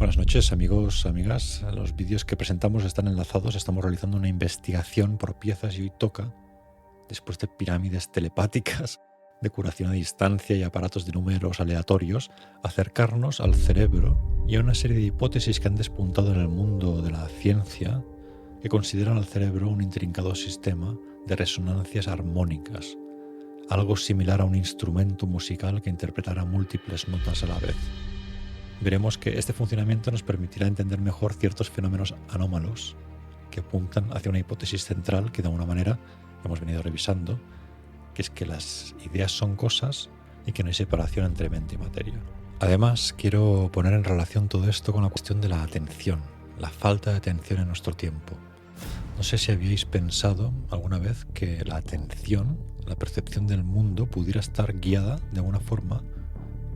Buenas noches, amigos, amigas. Los vídeos que presentamos están enlazados. Estamos realizando una investigación por piezas y hoy toca, después de pirámides telepáticas, de curación a distancia y aparatos de números aleatorios, acercarnos al cerebro y a una serie de hipótesis que han despuntado en el mundo de la ciencia que consideran al cerebro un intrincado sistema de resonancias armónicas, algo similar a un instrumento musical que interpretará múltiples notas a la vez. Veremos que este funcionamiento nos permitirá entender mejor ciertos fenómenos anómalos que apuntan hacia una hipótesis central que de alguna manera hemos venido revisando, que es que las ideas son cosas y que no hay separación entre mente y materia. Además, quiero poner en relación todo esto con la cuestión de la atención, la falta de atención en nuestro tiempo. No sé si habíais pensado alguna vez que la atención, la percepción del mundo, pudiera estar guiada de alguna forma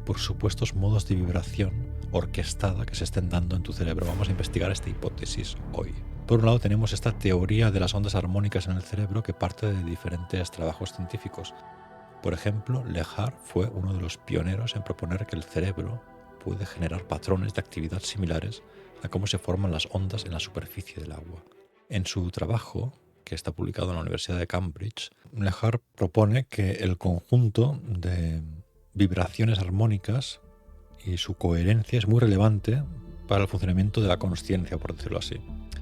por supuestos modos de vibración orquestada que se estén dando en tu cerebro. Vamos a investigar esta hipótesis hoy. Por un lado tenemos esta teoría de las ondas armónicas en el cerebro que parte de diferentes trabajos científicos. Por ejemplo, Lehár fue uno de los pioneros en proponer que el cerebro puede generar patrones de actividad similares a cómo se forman las ondas en la superficie del agua. En su trabajo, que está publicado en la Universidad de Cambridge, Lehár propone que el conjunto de vibraciones armónicas y su coherencia es muy relevante para el funcionamiento de la consciencia, por decirlo así.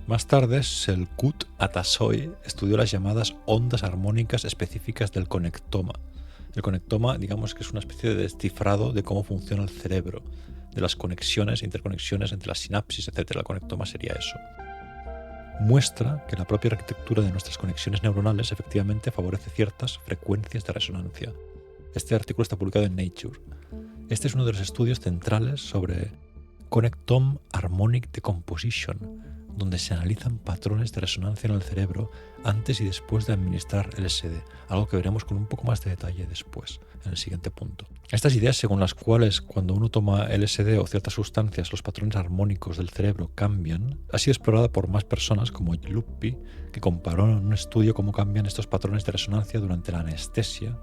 Más tarde, Selkut Atasoy estudió las llamadas ondas armónicas específicas del conectoma. El conectoma, digamos que es una especie de descifrado de cómo funciona el cerebro, de las conexiones, interconexiones entre las sinapsis, etc. El conectoma sería eso. Muestra que la propia arquitectura de nuestras conexiones neuronales efectivamente favorece ciertas frecuencias de resonancia. Este artículo está publicado en Nature. Este es uno de los estudios centrales sobre Connectome Harmonic Decomposition, donde se analizan patrones de resonancia en el cerebro antes y después de administrar LSD, algo que veremos con un poco más de detalle después, en el siguiente punto. Estas ideas según las cuales cuando uno toma LSD o ciertas sustancias los patrones armónicos del cerebro cambian, ha sido explorada por más personas como Luppi, que comparó en un estudio cómo cambian estos patrones de resonancia durante la anestesia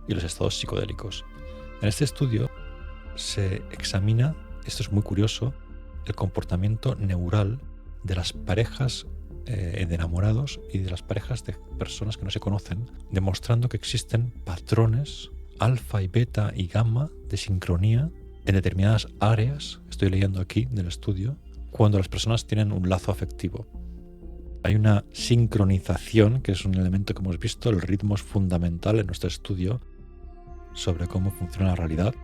y los estados psicodélicos. En este estudio se examina, esto es muy curioso, el comportamiento neural de las parejas de enamorados y de las parejas de personas que no se conocen, demostrando que existen patrones alfa y beta y gamma de sincronía en determinadas áreas, estoy leyendo aquí del estudio, cuando las personas tienen un lazo afectivo. Hay una sincronización, que es un elemento que hemos visto, el ritmo es fundamental en nuestro estudio sobre cómo funciona la realidad.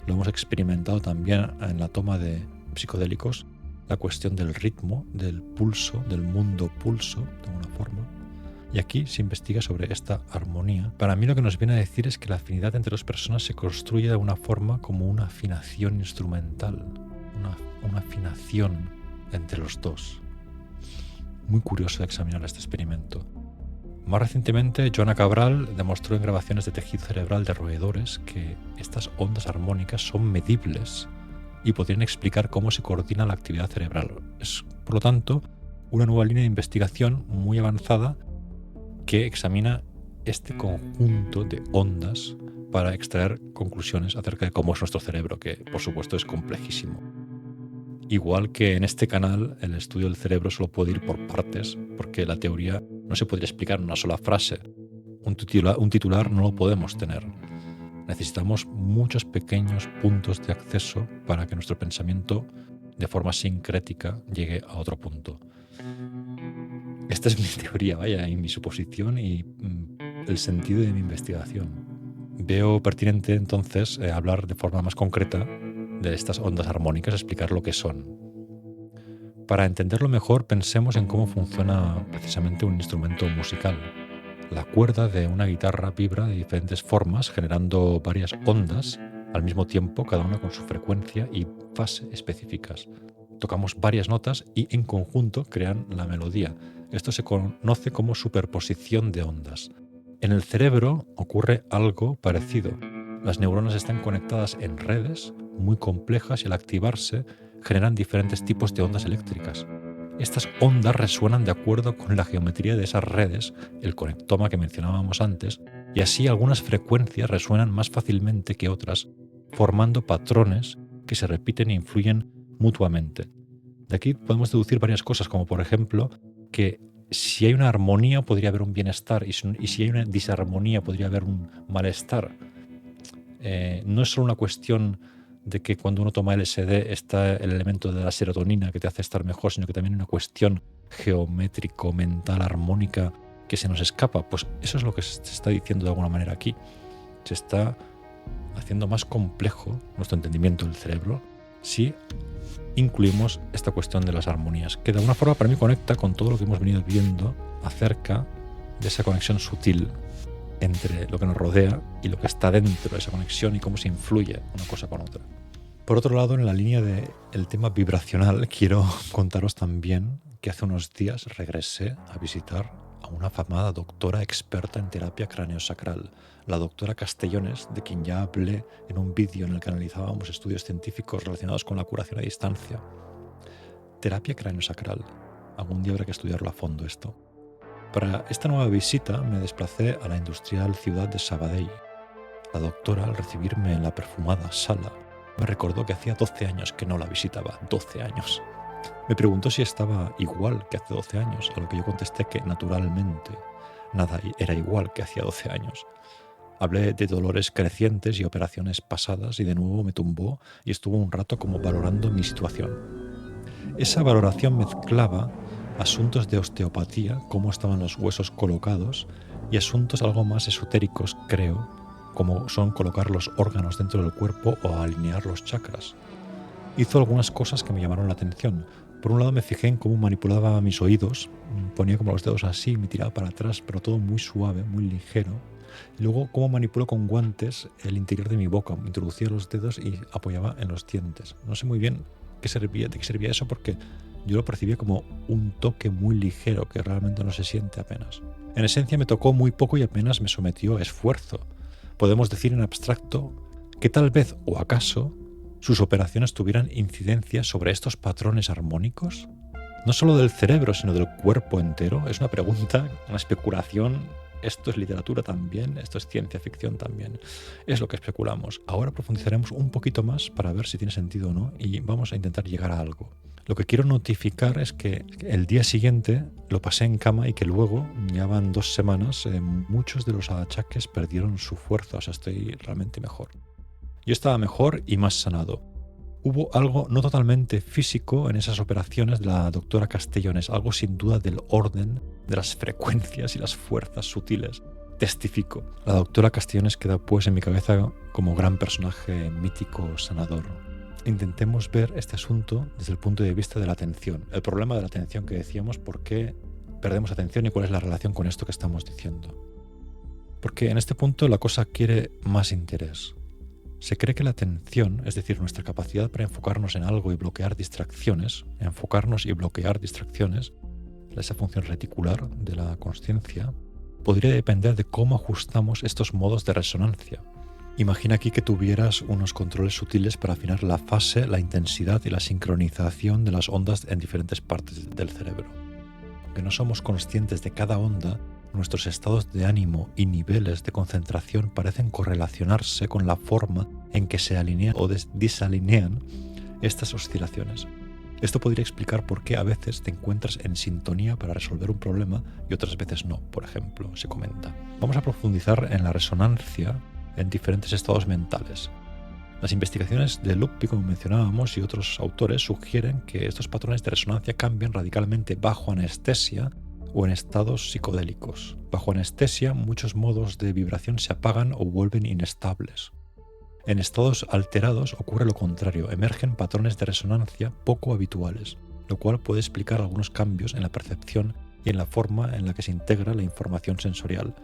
Lo hemos experimentado también en la toma de psicodélicos, la cuestión del ritmo, del pulso, del mundo pulso, de alguna forma. Y aquí se investiga sobre esta armonía. Para mí lo que nos viene a decir es que la afinidad entre las personas se construye de una forma como una afinación instrumental, una afinación entre los dos. Muy curioso de examinar este experimento. Más recientemente, Joana Cabral demostró en grabaciones de tejido cerebral de roedores que estas ondas armónicas son medibles y podrían explicar cómo se coordina la actividad cerebral. Es, por lo tanto, una nueva línea de investigación muy avanzada que examina este conjunto de ondas para extraer conclusiones acerca de cómo es nuestro cerebro, que por supuesto es complejísimo. Igual que en este canal, el estudio del cerebro solo puede ir por partes, porque la teoría no se podría explicar en una sola frase. Un titular no lo podemos tener. Necesitamos muchos pequeños puntos de acceso para que nuestro pensamiento, de forma sincrética, llegue a otro punto. Esta es mi teoría, vaya, y mi suposición y el sentido de mi investigación. Veo pertinente entonces hablar de forma más concreta de estas ondas armónicas, explicar lo que son. Para entenderlo mejor, pensemos en cómo funciona precisamente un instrumento musical. La cuerda de una guitarra vibra de diferentes formas, generando varias ondas al mismo tiempo, cada una con su frecuencia y fase específicas. Tocamos varias notas y en conjunto crean la melodía. Esto se conoce como superposición de ondas. En el cerebro ocurre algo parecido. Las neuronas están conectadas en redes muy complejas y al activarse generan diferentes tipos de ondas eléctricas. Estas ondas resuenan de acuerdo con la geometría de esas redes, el conectoma que mencionábamos antes, y así algunas frecuencias resuenan más fácilmente que otras, formando patrones que se repiten e influyen mutuamente. De aquí podemos deducir varias cosas, como por ejemplo que si hay una armonía podría haber un bienestar y si hay una disarmonía podría haber un malestar. No es solo una cuestión de que cuando uno toma LSD está el elemento de la serotonina que te hace estar mejor, sino que también hay una cuestión geométrico, mental, armónica que se nos escapa. Pues eso es lo que se está diciendo de alguna manera aquí. Se está haciendo más complejo nuestro entendimiento del cerebro si incluimos esta cuestión de las armonías, que de alguna forma para mí conecta con todo lo que hemos venido viendo acerca de esa conexión sutil entre lo que nos rodea y lo que está dentro de esa conexión y cómo se influye una cosa con otra. Por otro lado, en la línea del tema vibracional, quiero contaros también que hace unos días regresé a visitar a una afamada doctora experta en terapia craneosacral, la doctora Castellones, de quien ya hablé en un vídeo en el que analizábamos estudios científicos relacionados con la curación a distancia. Terapia craneosacral. Algún día habrá que estudiarlo a fondo esto. Para esta nueva visita me desplacé a la industrial ciudad de Sabadell. La doctora, al recibirme en la perfumada sala, me recordó que hacía 12 años que no la visitaba. 12 años. Me preguntó si estaba igual que hace 12 años, a lo que yo contesté que naturalmente nada era igual que hacía 12 años. Hablé de dolores crecientes y operaciones pasadas y de nuevo me tumbó y estuvo un rato como valorando mi situación. Esa valoración mezclaba asuntos de osteopatía, cómo estaban los huesos colocados, y asuntos algo más esotéricos, creo, como son colocar los órganos dentro del cuerpo o alinear los chakras. Hizo algunas cosas que me llamaron la atención. Por un lado me fijé en cómo manipulaba mis oídos, ponía como los dedos así, me tiraba para atrás, pero todo muy suave, muy ligero. Y luego cómo manipuló con guantes el interior de mi boca, me introducía los dedos y apoyaba en los dientes. No sé muy bien de qué servía eso porque yo lo percibía como un toque muy ligero que realmente no se siente apenas. En esencia me tocó muy poco y apenas me sometió a esfuerzo. Podemos decir en abstracto que tal vez o acaso sus operaciones tuvieran incidencia sobre estos patrones armónicos. No solo del cerebro, sino del cuerpo entero. Es una pregunta, una especulación. Esto es literatura también, esto es ciencia ficción también. Es lo que especulamos. Ahora profundizaremos un poquito más para ver si tiene sentido o no y vamos a intentar llegar a algo. Lo que quiero notificar es que el día siguiente lo pasé en cama y que luego, ya van 2 semanas, muchos de los achaques perdieron su fuerza, o sea, estoy realmente mejor. Yo estaba mejor y más sanado. Hubo algo no totalmente físico en esas operaciones de la doctora Castellones, algo sin duda del orden, de las frecuencias y las fuerzas sutiles. Testifico. La doctora Castellones queda pues en mi cabeza como gran personaje mítico sanador. Intentemos ver este asunto desde el punto de vista de la atención. El problema de la atención que decíamos, por qué perdemos atención y cuál es la relación con esto que estamos diciendo. Porque en este punto la cosa quiere más interés. Se cree que la atención, es decir, nuestra capacidad para enfocarnos en algo y bloquear distracciones, esa función reticular de la consciencia, podría depender de cómo ajustamos estos modos de resonancia. Imagina aquí que tuvieras unos controles sutiles para afinar la fase, la intensidad y la sincronización de las ondas en diferentes partes del cerebro. Aunque no somos conscientes de cada onda, nuestros estados de ánimo y niveles de concentración parecen correlacionarse con la forma en que se alinean o desalinean estas oscilaciones. Esto podría explicar por qué a veces te encuentras en sintonía para resolver un problema y otras veces no, por ejemplo, se comenta. Vamos a profundizar en la resonancia en diferentes estados mentales. Las investigaciones de Luppi, como mencionábamos, y otros autores sugieren que estos patrones de resonancia cambian radicalmente bajo anestesia o en estados psicodélicos. Bajo anestesia, muchos modos de vibración se apagan o vuelven inestables. En estados alterados ocurre lo contrario, emergen patrones de resonancia poco habituales, lo cual puede explicar algunos cambios en la percepción y en la forma en la que se integra la información sensorial.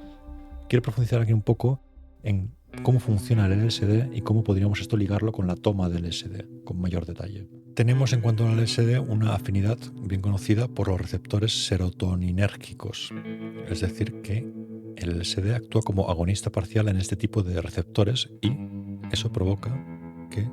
Quiero profundizar aquí un poco en cómo funciona el LSD y cómo podríamos esto ligarlo con la toma del LSD, con mayor detalle. Tenemos en cuanto al LSD una afinidad bien conocida por los receptores serotoninérgicos, es decir, que el LSD actúa como agonista parcial en este tipo de receptores y eso provoca que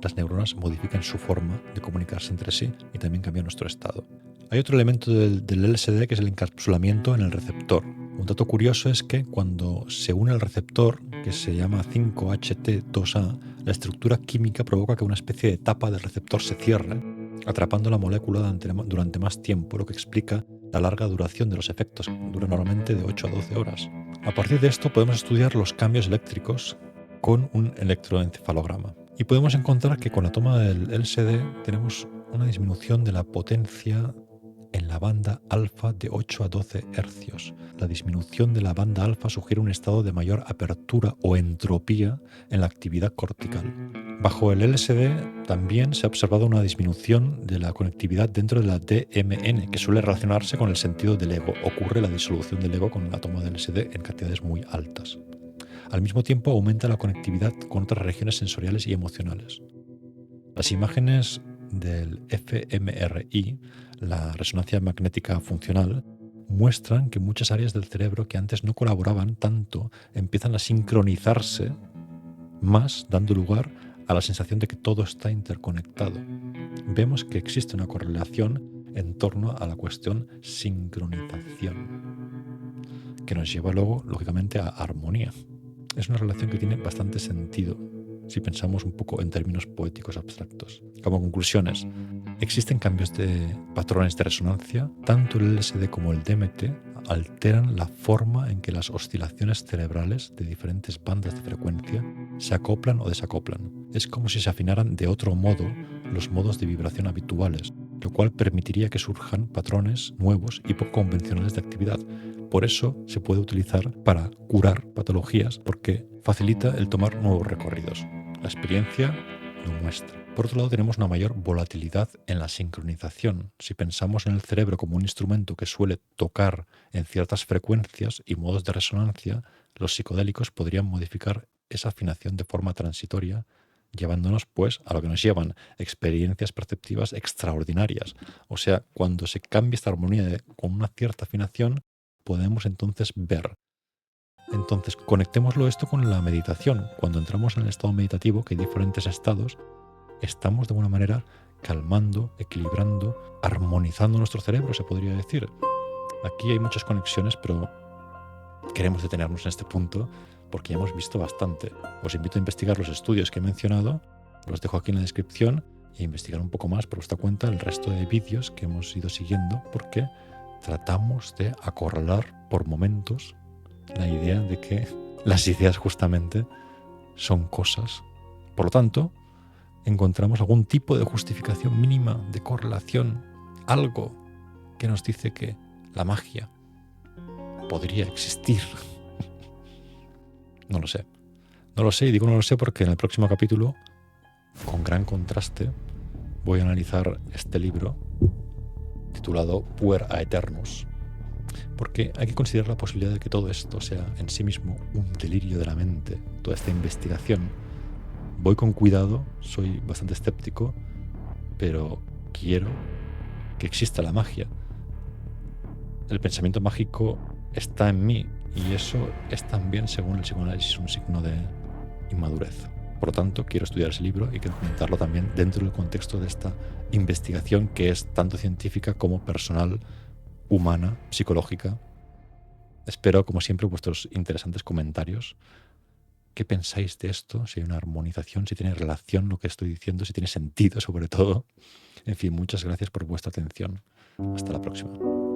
las neuronas modifiquen su forma de comunicarse entre sí y también cambian nuestro estado. Hay otro elemento del LSD que es el encapsulamiento en el receptor. Un dato curioso es que cuando se une el receptor, que se llama 5-HT2A, La estructura química provoca que una especie de tapa del receptor se cierre, atrapando la molécula durante más tiempo, lo que explica la larga duración de los efectos, que dura normalmente de 8 a 12 horas. A partir de esto podemos estudiar los cambios eléctricos con un electroencefalograma. Y podemos encontrar que con la toma del LSD tenemos una disminución de la potencia en la banda alfa de 8 a 12 hercios. La disminución de la banda alfa sugiere un estado de mayor apertura o entropía en la actividad cortical. Bajo el LSD también se ha observado una disminución de la conectividad dentro de la DMN, que suele relacionarse con el sentido del ego. Ocurre la disolución del ego con la toma de LSD en cantidades muy altas. Al mismo tiempo aumenta la conectividad con otras regiones sensoriales y emocionales. Las imágenes del fMRI, la resonancia magnética funcional, muestran que muchas áreas del cerebro que antes no colaboraban tanto empiezan a sincronizarse más, dando lugar a la sensación de que todo está interconectado. Vemos que existe una correlación en torno a la cuestión sincronización, que nos lleva luego, lógicamente, a armonía. Es una relación que tiene bastante sentido si pensamos un poco en términos poéticos abstractos. Como conclusiones, existen cambios de patrones de resonancia. Tanto el LSD como el DMT alteran la forma en que las oscilaciones cerebrales de diferentes bandas de frecuencia se acoplan o desacoplan. Es como si se afinaran de otro modo los modos de vibración habituales, lo cual permitiría que surjan patrones nuevos y poco convencionales de actividad. Por eso se puede utilizar para curar patologías, porque facilita el tomar nuevos recorridos. La experiencia lo muestra. Por otro lado, tenemos una mayor volatilidad en la sincronización. Si pensamos en el cerebro como un instrumento que suele tocar en ciertas frecuencias y modos de resonancia, los psicodélicos podrían modificar esa afinación de forma transitoria, llevándonos pues a lo que nos llevan, experiencias perceptivas extraordinarias. O sea, cuando se cambia esta armonía con una cierta afinación, podemos entonces ver. Entonces, conectémoslo esto con la meditación. Cuando entramos en el estado meditativo, que hay diferentes estados, estamos de alguna manera calmando, equilibrando, armonizando nuestro cerebro, se podría decir. Aquí hay muchas conexiones, pero queremos detenernos en este punto porque ya hemos visto bastante. Os invito a investigar los estudios que he mencionado, los dejo aquí en la descripción, e investigar un poco más por vuestra cuenta el resto de vídeos que hemos ido siguiendo, porque tratamos de acorralar por momentos la idea de que las ideas justamente son cosas. Por lo tanto, encontramos algún tipo de justificación mínima, de correlación, algo que nos dice que la magia podría existir. No lo sé. No lo sé, y digo no lo sé porque en el próximo capítulo, con gran contraste, voy a analizar este libro titulado Puer Aeternus, porque hay que considerar la posibilidad de que todo esto sea en sí mismo un delirio de la mente, toda esta investigación. Voy con cuidado, soy bastante escéptico, pero quiero que exista la magia. El pensamiento mágico está en mí y eso es también, según el psicoanálisis, un signo de inmadurez. Por lo tanto, quiero estudiar ese libro y quiero comentarlo también dentro del contexto de esta investigación que es tanto científica como personal, humana, psicológica. Espero, como siempre, vuestros interesantes comentarios. ¿Qué pensáis de esto? Si hay una armonización, si tiene relación lo que estoy diciendo, si tiene sentido sobre todo. En fin, muchas gracias por vuestra atención. Hasta la próxima.